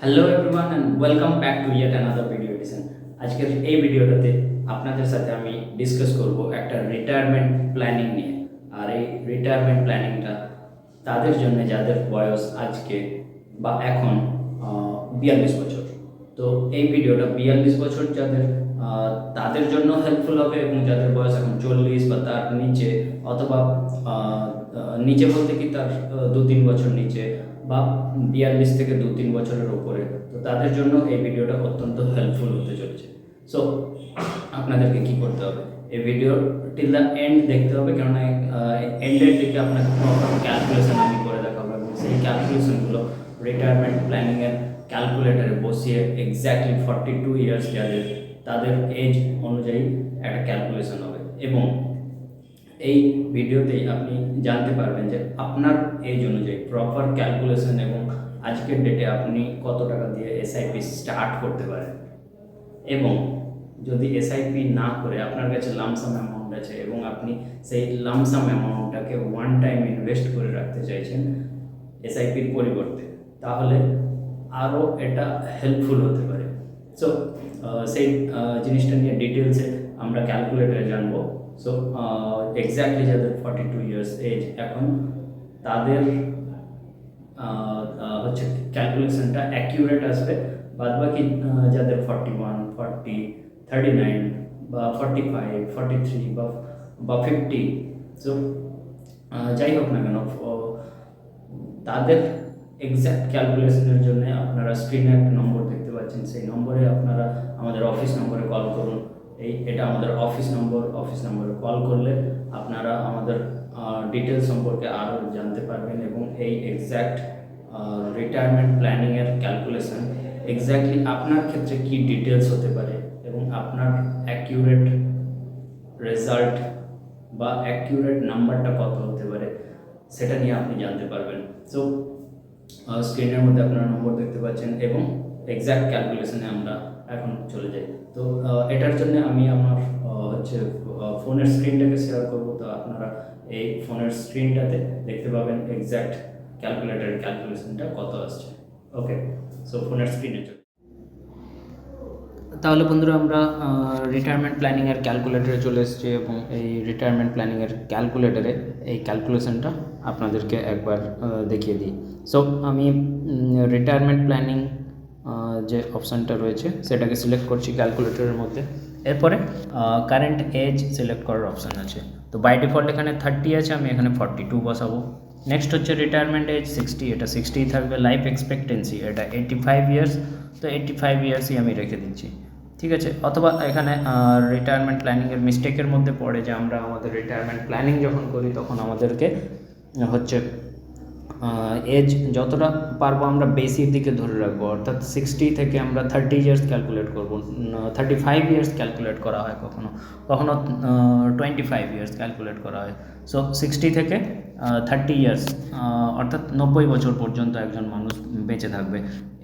Hello everyone and welcome back to yet another video edition. আজকের এই ভিডিওটাতে আপনাদের সাথে আমি ডিসকাস করব একটা রিটায়ারমেন্ট প্ল্যানিং নিয়ে। আর এই রিটায়ারমেন্ট প্ল্যানিংটা তাদের জন্য যাদের বয়স আজকে বা এখন 42 বছর। তো এই ভিডিওটা 42 বছর যাদের তাদের জন্য হেল্পফুল হবে, এবং যাদের বয়স এখন 40 বা তার নিচে, অথবা নিচে বলতে কি তার 2-3 বছর নিচে, বা 42 থেকে 2-3 বছরের ওপরে, তো তাদের জন্য এই ভিডিওটা অত্যন্ত হেল্পফুল হতে চলেছে। সো আপনাদেরকে কি করতে হবে, এই ভিডিও টিল দ্য এন্ড দেখতে হবে, কেননা এন্ডের দিকে আপনাকে ক্যালকুলেশন আমি করে দেখাবো, এবং সেই ক্যালকুলেশনগুলো রিটায়ারমেন্ট প্ল্যানিংয়ের ক্যালকুলেটারে বসিয়ে এক্স্যাক্টলি 42 ইয়ার্স যাদের, তাদের এজ অনুযায়ী একটা ক্যালকুলেশন হবে। এবং এই ভিডিওতেই আপনি জানতে পারবেন যে আপনার এজ অনুযায়ী প্রপার ক্যালকুলেশন, এবং আজকের ডেটে আপনি কত টাকা দিয়ে এসআইপি স্টার্ট করতে পারেন। এবং যদি এসআইপি না করে আপনার কাছে লামসাম অ্যামাউন্ট আছে, এবং আপনি সেই লামসাম অ্যামাউন্টটাকে ওয়ান টাইম ইনভেস্ট করে রাখতে চাইছেন এসআইপির পরিবর্তে, তাহলে আরও এটা হেল্পফুল হতে পারে। সো সেই জিনিসটা নিয়ে ডিটেলসে আমরা ক্যালকুলেটারে জানবো। সো এক্স্যাক্টলি যাদের 42 ইয়ার্স এজ এখন, তাদের হচ্ছে ক্যালকুলেশনটা অ্যাকিউরেট আসবে। বাদবাকি যাদের 41, 40, 39 বা 45, 43 বা 50, সো যাই হোক না কেন, তাদের এক্স্যাক্ট ক্যালকুলেশনের জন্য আপনারা স্ক্রিনে একটা নম্বর দেখতে পাচ্ছেন, সেই নম্বরে আপনারা আমাদের অফিস নম্বরে কল করুন। এটা আমাদের অফিস নম্বরে কল করলে আপনারা আমাদের ডিটেলস সম্পর্কে আরও জানতে পারবেন, এবং এই এক্স্যাক্ট রিটায়ারমেন্ট প্ল্যানিংয়ের ক্যালকুলেশন এক্স্যাক্টলি আপনার ক্ষেত্রে কী ডিটেলস হতে পারে, এবং আপনার অ্যাকিউরেট রেজাল্ট বা অ্যাকিউরেট নাম্বারটা কত হতে পারে, সেটা নিয়ে আপনি জানতে পারবেন। সো স্ক্রিনের মধ্যে আপনারা নম্বর দেখতে পাচ্ছেন, এবং এক্স্যাক্ট ক্যালকুলেশনে আমরা এখন চলে যাই। তো এটার জন্য আমি আমার হচ্ছে ফোনের স্ক্রিনটাকে শেয়ার করব। তো আপনারা এই ফোনের স্ক্রিনটাতে দেখতে পাবেন এক্স্যাক্ট ক্যালকুলেটারের ক্যালকুলেশনটা কত আসছে। ওকে, সো ফোনের স্ক্রিনে চলে। তাহলে বন্ধুরা, আমরা রিটায়ারমেন্ট প্ল্যানিংয়ের ক্যালকুলেটারে চলে এসেছি, এবং এই রিটায়ারমেন্ট প্ল্যানিংয়ের ক্যালকুলেটারে এই ক্যালকুলেশনটা আপনাদেরকে একবার দেখিয়ে দিই। সো আমি রিটায়ারমেন্ট প্ল্যানিং যে অপশানটা রয়েছে সেটাকে সিলেক্ট করছি ক্যালকুলেটরের মধ্যে। এরপরে কারেন্ট এজ সিলেক্ট করার অপশান আছে। তো বাই ডিফল্ট এখানে 30 আছে, আমি এখানে 42 বসাবো। নেক্সট হচ্ছে রিটায়ারমেন্ট এজ 60, এটা 60 থাকবে। লাইফ এক্সপেক্টেন্সি এটা 85 ইয়ার্স, তো 85 ইয়ার্সই আমি রেখে দিচ্ছি, ঠিক আছে। অথবা এখানে রিটায়ারমেন্ট প্ল্যানিংয়ের মিস্টেকের মধ্যে পড়ে যে আমরা আমাদের রিটায়ারমেন্ট প্ল্যানিং যখন করি তখন আমাদেরকে হচ্ছে এজ যতটা পারবো আমরা বেশির দিকে ধরে রাখবো, অর্থাৎ 60 থেকে আমরা 30 ইয়ার্স ক্যালকুলেট করবো। 35 ইয়ার্স ক্যালকুলেট করা হয়, কখনো 25 ইয়ার্স ক্যালকুলেট করা হয়। সো 60 থেকে 30 ইয়ার্স, অর্থাৎ 90 বছর পর্যন্ত একজন মানুষ বেঁচে থাকবে,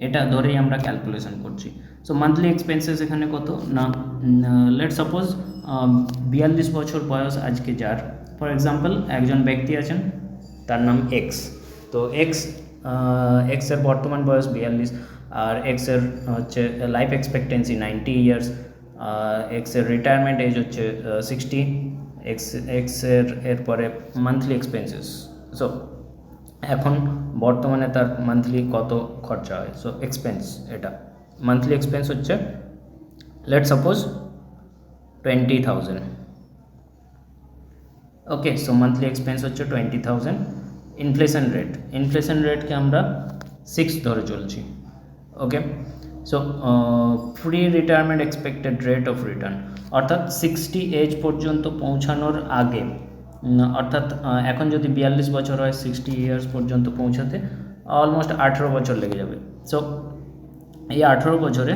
এটা ধরেই আমরা ক্যালকুলেশন করছি। সো মান্থলি এক্সপেন্সেস এখানে কত না, লেট সাপোজ 42 বছর বয়স আজকে যার, ফর এক্সাম্পল একজন ব্যক্তি আছেন, তার নাম এক্স। তো এক্সের বর্তমান বয়স 42, আর এক্সের হচ্ছে লাইফ এক্সপেক্টেন্সি 90 ইয়ার্স, এক্সের রিটায়ারমেন্ট এজ হচ্ছে 60, এক্সের এরপরে মান্থলি এক্সপেন্সেস। সো এখন বর্তমানে তার মান্থলি কত খরচা হয়, সো এক্সপেন্স, এটা মান্থলি এক্সপেন্স হচ্ছে let suppose 20,000। Okay, so monthly expense হচ্ছে 20,000। ইনফ্লেশন রেটকে আমরা 6 ধরে চলছি। Okay, so pre retirement expected rate of return, অর্থাৎ 60 এজ পর্যন্ত পৌঁছানোর আগে, অর্থাৎ এখন যদি 42 বছর হয়, 60 ইয়ার্স পর্যন্ত পৌঁছাতে অলমোস্ট 18 বছর লেগে যাবে। সো এই 18 বছরে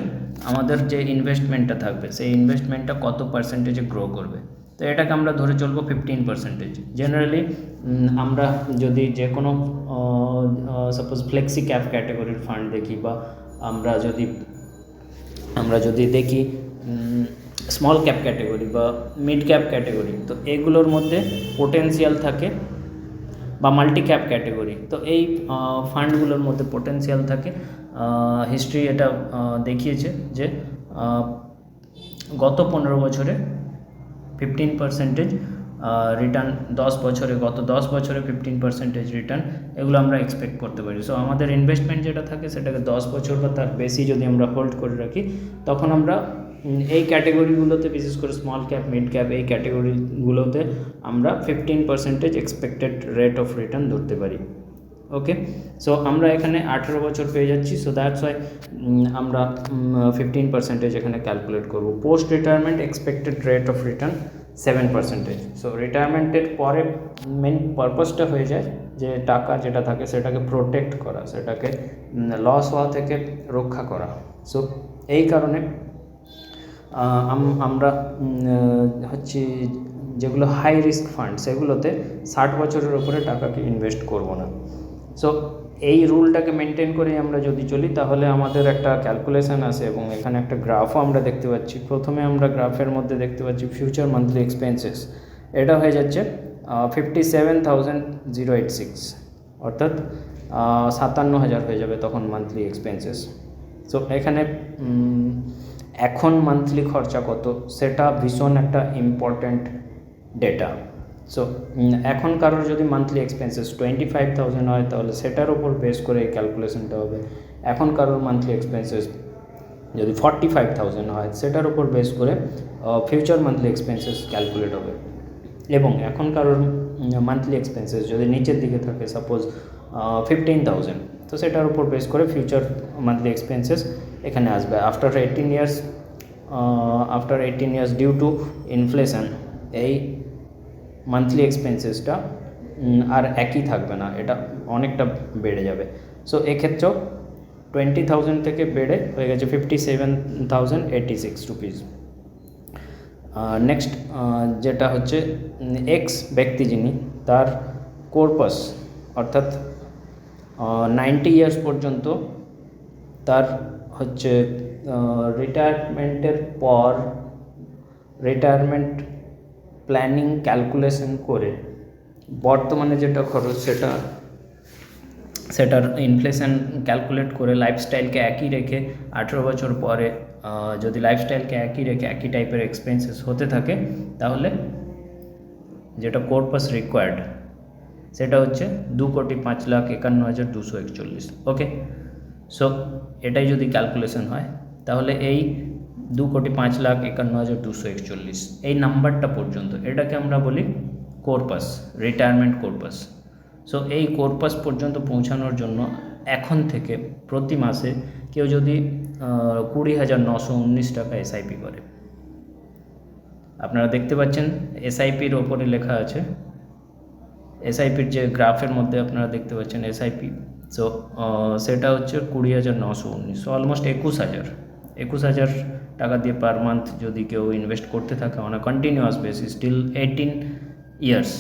আমাদের যে ইনভেস্টমেন্টটা থাকবে, সেই ইনভেস্টমেন্টটা কত পার্সেন্টেজে গ্রো করবে, তো এটাকে আমরা ধরে চলবো 15%। জেনারেলি আমরা যদি যে কোনো সাপোজ ফ্লেক্সি ক্যাপ ক্যাটাগরির ফান্ড দেখি, বা আমরা যদি দেখি স্মল ক্যাপ ক্যাটাগরি বা মিড ক্যাপ ক্যাটাগরি, তো এগুলোর মধ্যে পোটেন্সিয়াল থাকে, বা মাল্টি ক্যাপ ক্যাটাগরি, তো এই ফান্ডগুলোর মধ্যে পোটেন্সিয়াল থাকে হিস্ট্রি এটা দেখিয়েছে যে গত 15 বছরে 15% রিটার্ন, 10 বছরে, গত 10 বছরে 15% রিটার্ন, এগুলো আমরা এক্সপেক্ট করতে পারি। সো আমাদের ইনভেস্টমেন্ট যেটা থাকে সেটাকে 10 বছর বা তার বেশি যদি আমরা হোল্ড করে রাখি, তখন আমরা এই ক্যাটেগরিগুলোতে, বিশেষ করে স্মল ক্যাপ, মিড ক্যাপ, এই ক্যাটেগরিগুলোতে আমরা 15% এক্সপেক্টেড রেট অফ রিটার্ন ধরতে পারি। ওকে, সো আমরা এখানে 18 বছর পেয়ে যাচ্ছি। সো দ্যাটস ওয়াই আমরা 15% এখানে ক্যালকুলেট করব। Post retirement expected rate of return 7%। So রিটায়ারমেন্টের পরে মেন পারপাসটা হয়ে যায় যে টাকা যেটা থাকে সেটাকে প্রোটেক্ট করা, সেটাকে লস হওয়া থেকে রক্ষা করা। সো এই কারণে আমরা হচ্ছে যেগুলো হাই রিস্ক ফান্ড সেগুলোতে 60 বছরের ওপরে টাকাকে ইনভেস্ট করব না। সো এই রুলটাকে মেনটেন করে আমরা যদি চলি তাহলে আমাদের একটা ক্যালকুলেশন আসে, এবং এখানে একটা গ্রাফও আমরা দেখতে পাচ্ছি। প্রথমে আমরা গ্রাফের মধ্যে দেখতে পাচ্ছি ফিউচার মান্থলি এক্সপেন্সেস, এটা হয়ে যাচ্ছে 57,086, অর্থাৎ 57,000 হয়ে যাবে তখন মান্থলি এক্সপেন্সেস। সো এখানে এখন মান্থলি খরচা কত সেটা ভীষণ একটা ইম্পর্ট্যান্ট ডেটা। সো এখন কারোর যদি মান্থলি এক্সপেন্সেস 25,000 হয় তাহলে সেটার উপর বেস করে এই ক্যালকুলেশনটা হবে। এখন কারোর মান্থলি এক্সপেন্সেস যদি 45,000 হয় সেটার উপর বেস করে ফিউচার মান্থলি এক্সপেন্সেস ক্যালকুলেট হবে। এবং এখন কারোর মান্থলি এক্সপেন্সেস যদি নিচের দিকে থাকে, সাপোজ 15,000, তো সেটার উপর বেস করে ফিউচার মান্থলি এক্সপেন্সেস এখানে আসবে। After 18 years due to inflation এই মান্থলি এক্সপেন্সেসটা আর একই থাকবে না, এটা অনেকটা বেড়ে যাবে। সো এক্ষেত্রেও 20,000 থেকে বেড়ে হয়ে গেছে 57,086 রুপিস। নেক্সট যেটা হচ্ছে এক্স ব্যক্তি যিনি, তার কর্পাস অর্থাৎ 90 ইয়ার্স পর্যন্ত তার হচ্ছে রিটায়ারমেন্টের পর রিটায়ারমেন্ট প্ল্যানিং ক্যালকুলেশন করে বর্তমানে যেটা খরচ সেটার ইনফ্লেশন ক্যালকুলেট করে লাইফস্টাইলকে একই রেখে 18 বছর পরে যদি লাইফস্টাইলকে একই রেখে একই টাইপের এক্সপেন্সেস হতে থাকে তাহলে যেটা কর্পাস রিকোয়ার্ড সেটা হচ্ছে 2,05,51,241। ওকে, সো এটাই যদি ক্যালকুলেশন হয় তাহলে এই 2,05,51,241 এই নাম্বারটা পর্যন্ত, এটাকে আমরা বলি কর্পাস, রিটায়ারমেন্ট কর্পাস। সো এই কর্পাস পর্যন্ত পৌঁছানোর জন্য এখন থেকে প্রতি মাসে কেউ যদি 20,919 টাকা এসআইপি করে, আপনারা দেখতে পাচ্ছেন এসআইপির ওপরে লেখা আছে, এসআইপির যে গ্রাফের মধ্যে আপনারা দেখতে পাচ্ছেন এসআইপি, সো সেটা হচ্ছে 20,919, সো অলমোস্ট 21,000 টাকা দিয়ে পার মান্থ যদি কেউ ইনভেস্ট করতে থাকে on a continuous basis till 18 years,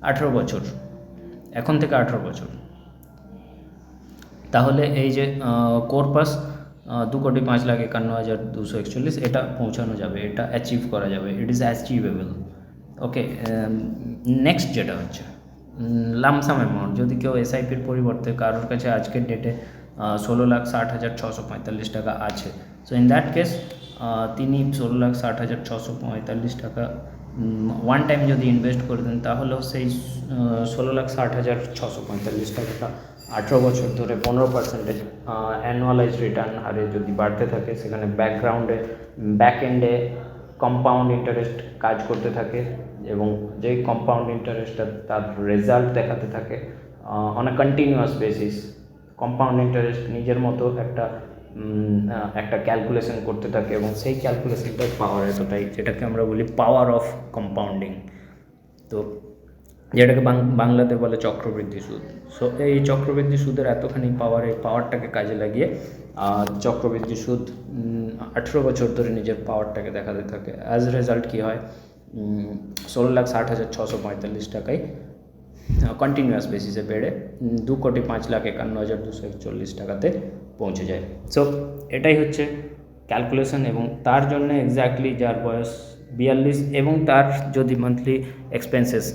18 বছর, এখন থেকে 18 বছর, তাহলে এই যে কর্পাস 2,05,51,241 এটা পৌঁছানো যাবে, এটা অ্যাচিভ করা যাবে, it is achievable. Okay, next যেটা হচ্ছে লামসাম অ্যামাউন্ট, যদি কেউ এসআইপির পরিবর্তে কারোর কাছে আজকের ডেটে 16,60,645 টাকা আছে, সো ইন দ্যাট কেস তিনি 16,60,645 টাকা ওয়ান টাইম যদি ইনভেস্ট করে দেন তাহলেও সেই 16,60,645 টাকাটা 18 বছর ধরে 15% অ্যানুয়ালাইজ রিটার্ন হারে যদি বাড়তে থাকে, সেখানে ব্যাক এন্ডে কম্পাউন্ড ইন্টারেস্ট কাজ করতে থাকে, এবং যেই কম্পাউন্ড ইন্টারেস্টটা তার রেজাল্ট দেখাতে থাকে on a continuous basis. Compound interest নিজের মতো একটা ক্যালকুলেশন করতে থাকে, এবং সেই ক্যালকুলেশনটার পাওয়ার এতটাই, যেটাকে আমরা বলি পাওয়ার অফ কম্পাউন্ডিং, তো যেটাকে বাংলাতে বলে চক্রবৃদ্ধি সুদ। সো এই চক্রবৃদ্ধি সুদের এতখানি পাওয়ার, এই পাওয়ারটাকে কাজে লাগিয়ে চক্রবৃদ্ধি সুদ 18 বছর ধরে নিজের পাওয়ারটাকে দেখাতে থাকে। অ্যাজ রেজাল্ট কী হয়, 16,60,645 টাকায় কন্টিনিউয়াস বেসিসে বেড়ে 2,05,51,241 টাকাতে পৌঁছে যায়। সো এটাই হচ্ছে ক্যালকুলেশন, এবং তার জন্য এক্স্যাক্টলি যার বয়স 42 এবং তার যদি মান্থলি এক্সপেন্সেস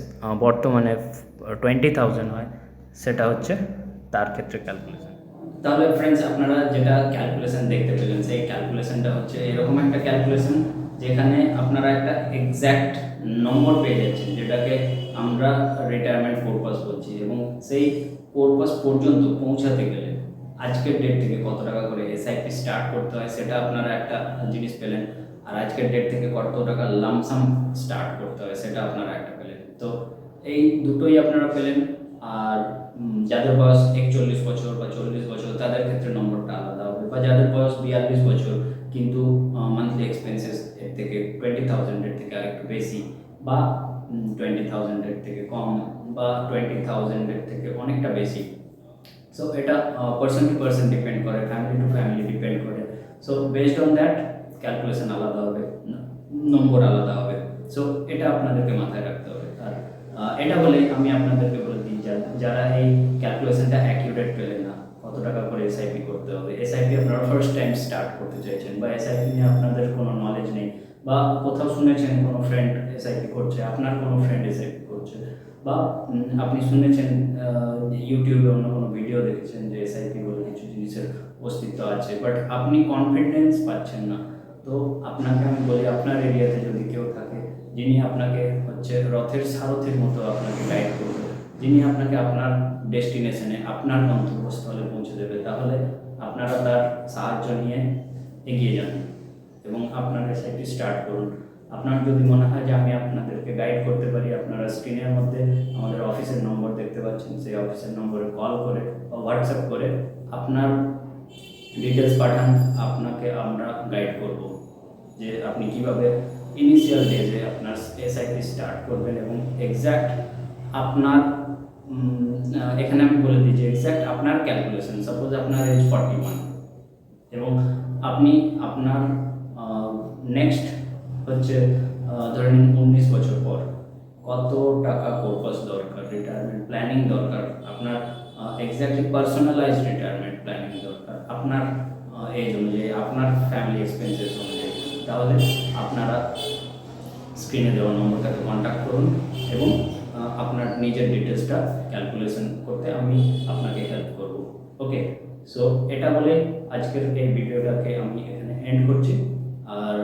বর্তমানে 20,000 হয়, সেটা হচ্ছে তার ক্ষেত্রে ক্যালকুলেশন। তাহলে ফ্রেন্ডস, আপনারা যেটা ক্যালকুলেশন দেখতে পেলেন, সেই ক্যালকুলেশনটা হচ্ছে এরকম একটা ক্যালকুলেশন যেখানে আপনারা একটা এক্স্যাক্ট নম্বর পেয়ে যাচ্ছেন, যেটাকে আমরা রিটায়ারমেন্ট পারপাস বলছি। এবং সেই পারপাস পর্যন্ত পৌঁছাতে গেলে আজকের ডেট থেকে কত টাকা করে এসআইপি স্টার্ট করতে হয় সেটা আপনারা একটা জিনিস পেলেন, আর আজকের ডেট থেকে কত টাকা লামসাম স্টার্ট করতে হয় সেটা আপনারা একটা পেলেন। তো এই দুটোই আপনারা পেলেন। আর যাদের বয়স 41 বছর বা 40 বছর তাদের ক্ষেত্রে নম্বরটা আলাদা হবে, বা যাদের বয়স 42 বছর কিন্তু মান্থলি এক্সপেন্সেস এর থেকে 20,000-এর থেকে আরেকটু বেশি, বা 20,000-এর থেকে কম, বা 20,000-এর থেকে অনেকটা বেশি। সো এটা পার্সন টু পার্সন ডিপেন্ড করে, ফ্যামিলি টু ফ্যামিলি ডিপেন্ড করে। So based on that calculation আলাদা হবে, নম্বর আলাদা হবে। সো এটা আপনাদেরকে মাথায় রাখতে হবে। আর এটা বলে আমি আপনাদেরকে বলে দিই, যারা এই ক্যালকুলেশনটা অ্যাকিউরেট পেলেন না, কত টাকা করে এসআইপি করতে হবে, এসআইপি আপনারা ফার্স্ট টাইম স্টার্ট করতে চাইছেন, বা এসআইপি নিয়ে আপনাদের কোনো নলেজ নেই, বা কোথাও শুনেছেন কোনো ফ্রেন্ড এসআইপি করছে, আপনার কোনো ফ্রেন্ড এসআইপি করছে, বা আপনি শুনেছেন ইউটিউবে অন্য কোনো ভিডিও দেখেছেন যে এসআইপি বলে কিছু জিনিসের অস্তিত্ব আছে, বাট আপনি কনফিডেন্স পাচ্ছেন না। তো আপনাকে আমি বলি, আপনার এরিয়াতে যদি কেউ থাকে যিনি আপনাকে হচ্ছে রথের সারথির মতো আপনাকে গাইড করবে, যিনি আপনাকে আপনার ডেস্টিনেশনে, আপনার গন্তব্যস্থলে পৌঁছে দেবে, তাহলে আপনারা তার সাহায্য নিয়ে এগিয়ে যান এবং আপনার এসআইপি স্টার্ট করুন। আপনার যদি মনে হয় যে আমি আপনাদেরকে গাইড করতে পারি, আপনারা স্ক্রিনের মধ্যে আমাদের অফিসের নম্বর দেখতে পাচ্ছেন, সেই অফিসের নম্বরে কল করে বা হোয়াটসঅ্যাপ করে আপনার ডিটেলস পাঠান, আপনাকে আমরা গাইড করব যে আপনি কিভাবে ইনিশিয়াল ডেজে আপনার এসআইপি স্টার্ট করবেন। এবং এক্স্যাক্ট আপনার এখানে আমি বলে দিই যে এক্স্যাক্ট আপনার ক্যালকুলেশন, সাপোজ আপনার এজ 41 এবং আপনি আপনার নেক্সট হচ্ছে ধরে নিন 19 বছর পর কত টাকা পারপাস দরকার, রিটায়ারমেন্ট প্ল্যানিং দরকার, আপনার এক্স্যাক্টলি পার্সোনালাইজ রিটায়ারমেন্ট প্ল্যানিং দরকার আপনার এজ অনুযায়ী, আপনার ফ্যামিলি এক্সপেন্সেস অনুযায়ী, তাহলে আপনারা স্ক্রিনে দেওয়া নম্বরটাকে কন্ট্যাক্ট করুন এবং আপনার নিজের ডিটেলসটা ক্যালকুলেশন করতে আমি আপনাকে হেল্প করব। ওকে, সো এটা বলে আজকের এই ভিডিওটাকে আমি এখানে এন্ড করছি। আর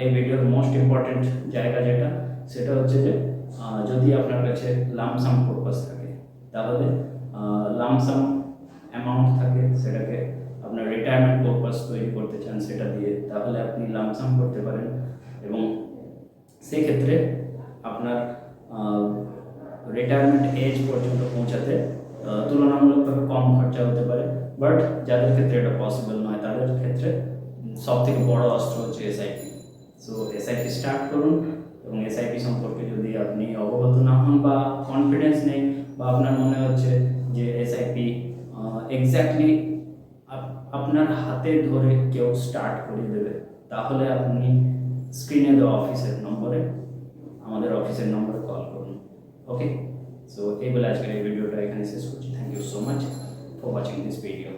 এই ভিডিওর মোস্ট ইম্পর্টেন্ট জায়গা যেটা, সেটা হচ্ছে যে যদি আপনার কাছে লামসাম পারপাস থাকে, তাহলে লামসাম অ্যামাউন্ট থাকে, সেটাকে আপনার রিটায়ারমেন্ট পারপাস তৈরি করতে চান সেটা দিয়ে, তাহলে আপনি লামসাম করতে পারেন এবং সেক্ষেত্রে আপনার রিটায়ারমেন্ট এজ পর্যন্ত পৌঁছাতে তুলনামূলকভাবে কম খরচা হতে পারে। বাট যাদের ক্ষেত্রে এটা পসিবল নয়, তাদের ক্ষেত্রে সবথেকে বড় অস্ত্র হচ্ছে এসআইপি। সো এসআইপি স্টার্ট করুন এবং এসআইপি সম্পর্কে যদি আপনি অবগত না হন বা কনফিডেন্স নেই, বা আপনার মনে হচ্ছে যে এসআইপি এক্স্যাক্টলি আপনার হাতে ধরে কেউ স্টার্ট করে দেবে, তাহলে আপনি স্ক্রিনে দেওয়া অফিসের নম্বরে, আমাদের অফিসের নম্বরে কল করুন। ওকে, সো এই বলে আজকের এই ভিডিওটা এখানে শেষ করছি। Thank you so much for watching this video.